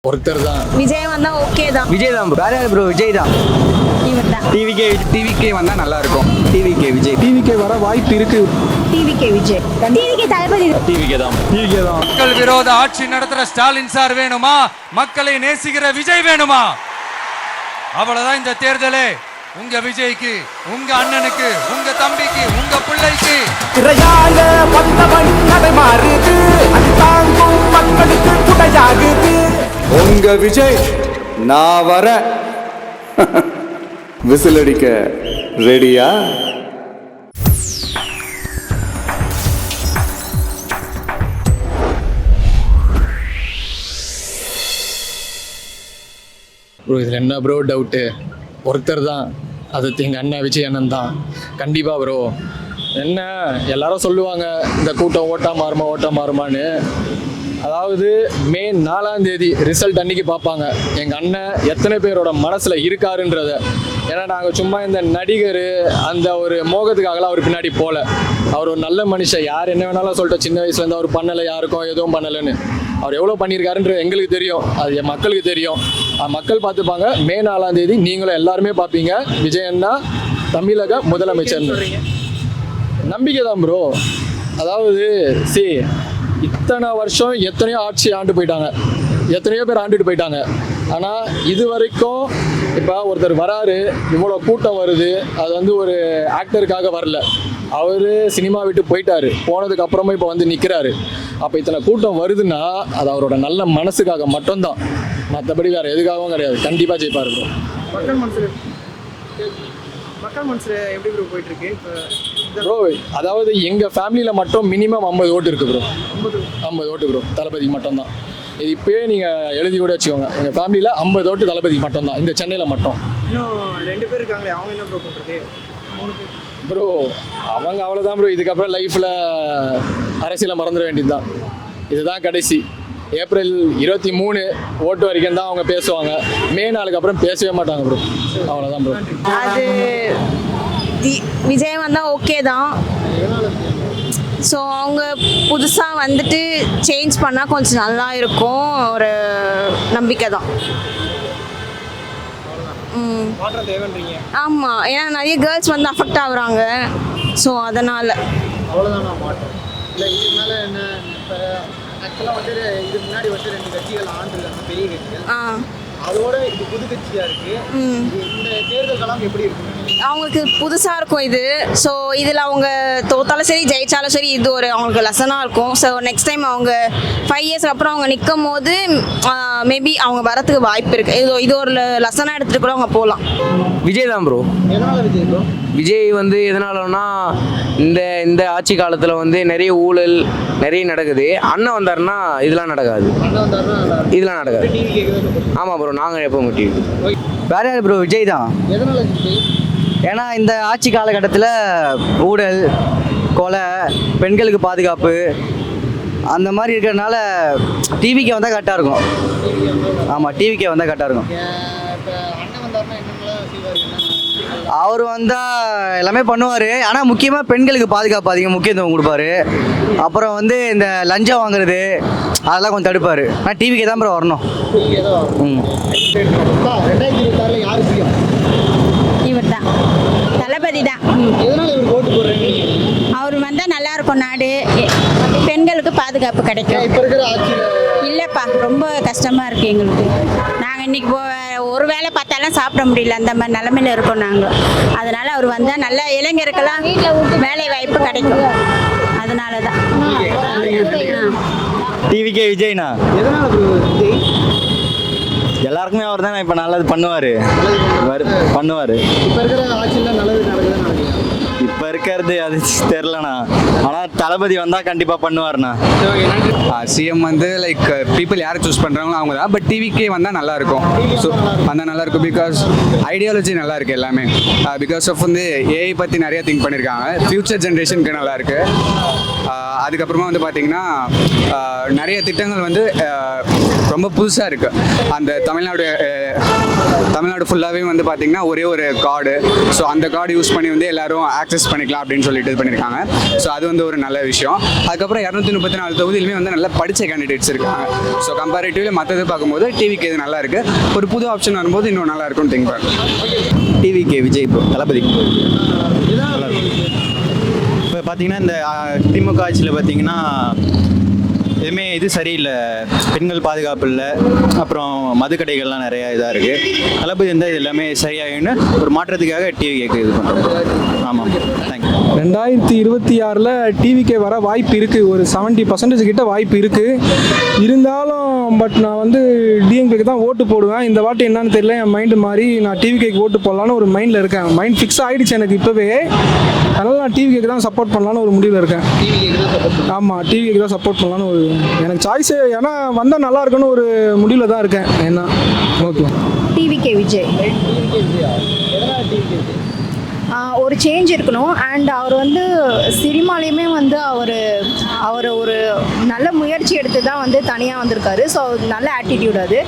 ஒருத்தர் தான். விஜய் வந்தா ஓகே தான். விஜய் தான் வேற யாரு ப்ரோ? விஜய் தான். டிவிகே வந்தா நல்லா இருக்கும். டிவிகே விஜய். டிவிகே வர வாய்ப்பு இருக்கு. டிவிகே விஜய். டிவிகே தளபதி. டிவிகே தான். மக்கள் விரோத ஆட்சி நடத்துற ஸ்டாலின் சார் வேணுமா, மக்களை நேசிக்கிற விஜய் வேணுமா? அவ்வளவுதான் இந்த தேர்தலே. உங்க விஜய்க்கு, உங்க அண்ணனுக்கு, உங்க தம்பிக்கு, உங்க பிள்ளைக்கு திரையால வந்தவன் நடைமாறுது, அது தாங்கும் மக்களுக்கு துணையாகுது. உங்க விஜய் நான் வர விசில் அடிக்க ரெடியா? ப்ரோ இதில் என்ன ப்ரோ டவுட்டு? ஒருத்தர் தான், அது எங்கள் அண்ணன் விஜய் அண்ணன் தான். கண்டிப்பாக ப்ரோ. என்ன எல்லாரும் சொல்லுவாங்க இந்த கூட்டம் ஓட்டா மாறுமான்னு. அதாவது மே 4 ரிசல்ட் அன்னைக்கு பார்ப்பாங்க எங்கள் அண்ணன் எத்தனை பேரோட மனசில் இருக்காருன்றத. ஏன்னா நாங்கள் சும்மா இந்த நடிகர் அந்த ஒரு மோகத்துக்காகலாம் அவர் பின்னாடி போகல. அவர் ஒரு நல்ல மனுஷன். யார் என்ன வேணாலும் சொல்லிட்டு சின்ன வயசுலேருந்து அவர் பண்ணலை, யாருக்கும் எதுவும் பண்ணலைன்னு. அவர் எவ்வளோ பண்ணியிருக்காருன்றது எங்களுக்கு தெரியும், அது என் மக்களுக்கு தெரியும். மக்கள் பார்த்துப்பாங்க. மே 4 நீங்களும் எல்லாருமே பார்ப்பீங்க. விஜய் அண்ணா தமிழக முதலமைச்சர். நம்பிக்கை தான் ப்ரோ. அதாவது இத்தனை வருஷம் எத்தனையோ ஆட்சி ஆண்டு போயிட்டாங்க, எத்தனையோ பேர் ஆண்டுட்டு போயிட்டாங்க. ஆனால் இது வரைக்கும் இப்போ ஒருத்தர் வராரு, இவ்வளோ கூட்டம் வருது, அது வந்து ஒரு ஆக்டருக்காக வரல. அவர் சினிமா விட்டு போயிட்டாரு, போனதுக்கு அப்புறமா இப்போ வந்து நிற்கிறாரு. அப்போ இத்தனை கூட்டம் வருதுன்னா அது அவரோட நல்ல மனசுக்காக மட்டும்தான், மற்றபடி வேறு எதுக்காகவும் கிடையாது. கண்டிப்பாக ஜெயிப்பார் ப்ரோ. மக்கள் மனசில் எப்படி ப்ரோ போயிட்டுருக்கு ப்ரோ? அதாவது எங்கள் ஃபேமிலியில் மட்டும் மினிமம் 50 ஓட்டு இருக்குது ப்ரோ. 50 ஓட்டு ப்ரோ, தளபதி மட்டும்தான். இது இப்போயே நீங்கள் எழுதி கூட வச்சுக்கோங்க. எங்கள் ஃபேமிலியில் 50 ஓட்டு தளபதி மட்டும்தான், இந்த சென்னையில் மட்டும். இன்னும் 2 பேர் இருக்காங்களே, அவங்க என்ன ப்ரோ பண்ணுறது? 3 பேர் ப்ரோ அவங்க அவ்வளோதான் ப்ரோ. இதுக்கப்புறம் லைஃப்பில் அரசியலை மறந்துட வேண்டியது தான். இதுதான் கடைசி. ஏப்ரல் 23 ஓட்டு வரைக்கும் தான் அவங்க பேசுவாங்க. மே 4 அப்புறம் பேசவே மாட்டாங்க ப்ரோ. அவ்வளோதான் ப்ரோ. அது விஜய் வந்தா ஓகே தான். ஸோ அவங்க புதுசாக வந்துட்டு சேஞ்ச் பண்ணால் கொஞ்சம் நல்லா இருக்கும், ஒரு நம்பிக்கை தான். மாற்றம் தேவைன்றீங்க? ஆமாம், ஏன்னா நிறைய கேர்ள்ஸ் வந்து அஃபெக்ட் ஆகுறாங்க. ஸோ அதனால் அவ்வளோதான் மாற்றம் இல்லை. இதுக்கு மேலே என்ன? இப்போ ஆக்சுவலாக வந்து இதுக்கு முன்னாடி வந்து 2 கட்சிகள் ஆண்டுருக்காங்க, பெரிய கட்சிகள். அதோட இது புது கட்சியாக இருக்குது. இந்த தேர்தல் களம் எப்படி இருக்கு? அவங்களுக்கு புதுசாக இருக்கும் இது. ஸோ இதில் அவங்க தோத்தாலும் சரி ஜெயிச்சாலும் சரி இது ஒரு அவங்களுக்கு லெசனாக இருக்கும். ஸோ நெக்ஸ்ட் டைம் அவங்க 5 இயர்ஸ்க்கு அப்புறம் அவங்க நிற்கும் போது மேபி அவங்க வரத்துக்கு வாய்ப்பு இருக்குது. இது ஒரு லெசனாக எடுத்துகிட்டு கூட அவங்க போகலாம். விஜய் தான் ப்ரோ. எதனால் விஜய் ப்ரோ? விஜய் வந்து எதனாலன்னா இந்த ஆட்சி காலத்தில் வந்து நிறைய ஊழல் நிறைய நடக்குது. அண்ணன் வந்தாருன்னா இதெல்லாம் நடக்காது, இதெல்லாம் நடக்காது. ஆமாம் ப்ரோ, நாங்கள் எப்போ டிவி. வேற யார் ப்ரோ? விஜய் தான். எதனால் விஜய்? ஏன்னா இந்த ஆட்சி காலகட்டத்தில் ஊழல், கொலை, பெண்களுக்கு பாதுகாப்பு அந்த மாதிரி இருக்கிறதுனால டிவிக்கே வந்தால் கரெக்டாக இருக்கும். ஆமாம், டிவிக்கே வந்தால் கரெக்டாக இருக்கும். அண்ணன் வந்தாருன்னா என்னென்னலாம் செய்வார்? அவர் வந்தால் எல்லாமே பண்ணுவார். ஆனால் முக்கியமாக பெண்களுக்கு பாதுகாப்பு அதிகம் முக்கியத்துவம் கொடுப்பாரு. அப்புறம் வந்து இந்த லஞ்சம் வாங்குறது அதெல்லாம் கொஞ்சம் தடுப்பார். ஆனால் டிவிக்கே தான் ப்ரோ வரணும். 2026 யார் பிடிக்கும்? இவர் தான், தளபதி தான். எதனால் இவர் ஓட்டு போடுறீங்க? அவர் வந்தால் நல்லா இருக்கும், நாடு பெண்களுக்கு பாதுகாப்பு கிடைக்கும். இப்போ இருக்கிற ஆட்சியில் இல்லைப்பா, ரொம்ப கஷ்டமாக இருக்குது எங்களுக்கு. நாங்கள் இன்றைக்கி ஒரு வேளை பார்த்தாலும் சாப்பிட முடியல, அந்த மாதிரி நிலமையில இருக்கோம் நாங்கள். அதனால் அவர் வந்தால் நல்ல இளைஞருக்கெல்லாம் வேலை வாய்ப்பு கிடைக்கும். அதனால தான் டிவிக்கே விஜய்னா. எதனால் விஜய்? எல்லாருக்குமே அவர் தான் இப்போ நல்லது பண்ணுவார். இப்போ இருக்கிற ஆட்சியில் நல்லது நடக்குதுன்னு நினைக்கிறேன். இப்போ இருக்கிறது அது தெரிலண்ணா. ஆனால் தளபதி வந்தால் கண்டிப்பாக பண்ணுவார்ண்ணா. சிஎம் வந்து லைக் பீப்புள் யாரை சூஸ் பண்ணுறாங்களோ அவங்க தான். பட் டிவிக்கே வந்தால் நல்லாயிருக்கும். ஸோ வந்தால் நல்லாயிருக்கும். பிகாஸ் ஐடியாலஜி நல்லா இருக்குது எல்லாமே. பிகாஸ் ஆஃப் வந்து ஏஐ பற்றி நிறைய திங்க் பண்ணியிருக்காங்க. ஃப்யூச்சர் ஜென்ரேஷனுக்கு நல்லாயிருக்கு. அதுக்கப்புறமா வந்து பார்த்திங்கன்னா நிறைய திட்டங்கள் வந்து ரொம்ப புதுசாக இருக்குது. அந்த தமிழ்நாடு ஃபுல்லாகவே வந்து பார்த்திங்கன்னா ஒரே ஒரு கார்டு. ஸோ அந்த கார்டு யூஸ் பண்ணி வந்து எல்லோரும் ஆக்சஸ் யூஸ் பண்ணிக்கலாம் அப்படின்னு சொல்லிட்டு இது பண்ணியிருக்காங்க. ஸோ அது வந்து ஒரு நல்ல விஷயம். அதுக்கப்புறம் 234 தொகுதியிலுமே வந்து நல்லா படித்த கேண்டிடேட்ஸ் இருக்காங்க. ஸோ கம்பேரிட்டிவ்லி மற்றது பார்க்கும்போது டிவிக்கு இது நல்லா இருக்குது. ஒரு புது ஆப்ஷன் வரும்போது இன்னும் நல்லா இருக்கும்னு திங்க் பண்ணுறேன். டிவிகே விஜய் ப்ரோ தளபதி. இப்போ பார்த்தீங்கன்னா இந்த திமுக ஆட்சியில் பார்த்தீங்கன்னா எதுவுமே இது சரியில்லை, பெண்கள் பாதுகாப்பு இல்லை, அப்புறம் மதுக்கடைகள்லாம் நிறையா இதாக இருக்குது. தளபதி இருந்தால் இது எல்லாமே சரியாகுன்னு ஒரு மாற்றத்துக்காக டிவிகேக்கு இது பண்ணுறோம். ஆமாம், தேங்க்யூ. 2026 டிவிக்கே வர வாய்ப்பு இருக்குது. ஒரு 70% கிட்ட வாய்ப்பு இருக்குது. இருந்தாலும் பட் நான் வந்து டிஎம்கேக்கு தான் ஓட்டு போடுவேன். இந்த வாட்டி என்னன்னு தெரியல, என் மைண்டு மாறி நான் டிவிகேக்கு ஓட்டு போடலான்னு ஒரு மைண்டில் இருக்கேன். மைண்ட் ஃபிக்ஸ் ஆகிடுச்சு எனக்கு இப்போவே. அதனால் நான் டிவிகேக்கு தான் சப்போர்ட் பண்ணலான்னு ஒரு முடிவில் இருக்கேன். ஆமாம், டிவிகேக்கு தான் சப்போர்ட் பண்ணலான்னு ஒரு எனக்கு சாய்ஸு. ஏன்னா வந்தால் நல்லா இருக்குன்னு ஒரு முடிவில் தான் இருக்கேன். என்ன ஓகே டிவிகே விஜய். ஒரு சேஞ்ச் இருக்கணும். அண்ட் அவர் வந்து சினிமாலேயுமே வந்து அவர் ஒரு நல்ல முயற்சி எடுத்து தான் வந்து தனியாக வந்திருக்காரு. ஸோ நல்ல ஆட்டிடியூட் அது.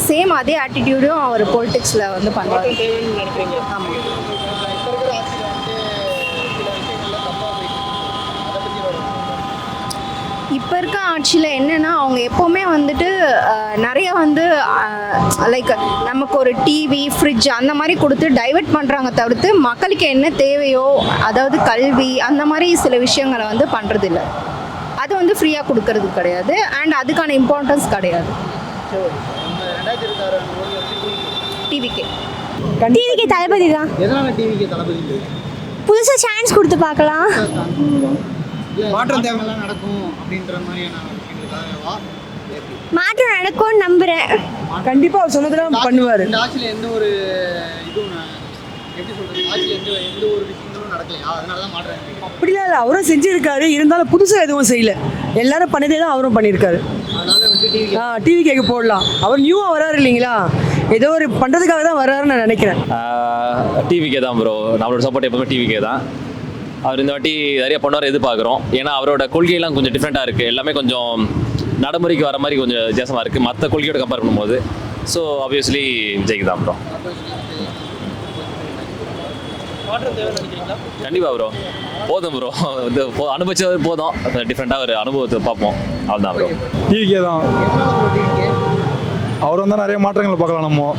சேம் அதே ஆட்டிடியூடும் அவர் பொலிட்டிக்ஸில் வந்து பண்ணுவார். ஆமாம். இப்போ இருக்க ஆட்சியில் என்னென்னா அவங்க எப்போவுமே வந்துட்டு நிறைய வந்து லைக் நமக்கு ஒரு டிவி ஃப்ரிட்ஜ் அந்த மாதிரி கொடுத்து டைவெர்ட் பண்ணுறாங்க தவிர்த்து மக்களுக்கு என்ன தேவையோ, அதாவது கல்வி அந்த மாதிரி சில விஷயங்களை வந்து பண்ணுறதில்ல. அது வந்து ஃப்ரீயாக கொடுக்கறது கிடையாது. அண்ட் அதுக்கான இம்பார்ட்டன்ஸ் கிடையாது. டிவிக்கே தளபதி தான். புதுசாக சான்ஸ் கொடுத்து பார்க்கலாம். மாற்றம் தேவையெல்லாம் நடக்கும் அப்படின்ற மாதிரியான மாற்றம் நடக்கும்னு நம்புகிறேன். கண்டிப்பாக அவர் சொன்னதெல்லாம் பண்ணுவார். இந்த ஆட்சியில் எந்த ஒரு இதுவும் எப்படி சொல்கிறது, ஆட்சியில் எந்த ஒரு விஷயங்களும் நடக்கலையா, அதனால தான் மாற்றம். அப்படிலாம் இல்லை, அவரும் செஞ்சுருக்காரு. இருந்தாலும் புதுசாக எதுவும் செய்யலை. எல்லாரும் பண்ணதே தான் அவரும் பண்ணியிருக்காரு. அதனால வந்து டிவிகேக்கு போடலாம். அவர் நியூவாக வராரு இல்லைங்களா, ஏதோ ஒரு பண்ணுறதுக்காக தான் வராருன்னு நான் நினைக்கிறேன். டிவிகே தான் ப்ரோ. நம்மளோட சப்போர்ட் எப்பவுமே டிவிகே தான். அவர் இந்த வாட்டி நிறைய பண்ணுவார் எதிர்பார்க்குறோம். ஏன்னா அவரோட கொள்கையெல்லாம் கொஞ்சம் டிஃப்ரெண்ட்டாக இருக்குது. எல்லாமே கொஞ்சம் நடைமுறைக்கு வர மாதிரி கொஞ்சம் வித்தியாசமாக இருக்குது மற்ற கொள்கையோட கம்பேர் பண்ணும்போது. ஸோ ஆப்வியஸ்லி விஜய்க்கு தான் ப்ரோ. கண்டிப்பாக ப்ரோ. போதும் ப்ரோ, இது அனுபவிச்சது போதும். டிஃப்ரெண்ட்டாக ஒரு அனுபவத்தை பார்ப்போம். அவ்வளோதான் ப்ரோ. டிவிகே தான். அவர் வந்தால் நிறைய மாற்றங்களை பார்க்கலாம். நம்ம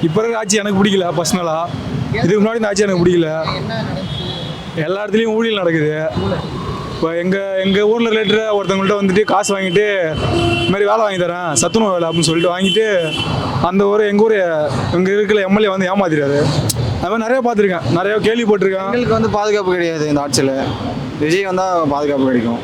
இப்போ இருக்கிற ஆட்சி எனக்கு பிடிக்கல பர்சனலாக. இதுக்கு முன்னாடி இந்த ஆட்சி எனக்கு பிடிக்கல. எல்லா இடத்துலையும் ஊழல் நடக்குது. இப்போ எங்கள் ஊரில் ரிலேட்டடாக ஒருத்தவங்கள்ட்ட வந்துட்டு காசு வாங்கிட்டு இந்த மாதிரி வேலை வாங்கி தரேன், சத்துணவு வேலை அப்படின்னு சொல்லிட்டு வாங்கிட்டு அந்த எங்கள் இருக்கிற எம்எல்ஏ வந்து ஏமாத்திட்டாரு. அது மாதிரி நிறைய பார்த்துருக்கேன், நிறைய கேள்விப்பட்டிருக்கேன். பெண்களுக்கு வந்து பாதுகாப்பு கிடையாது இந்த ஆட்சியில். விஜய் வந்தால் பாதுகாப்பு கிடைக்கும்.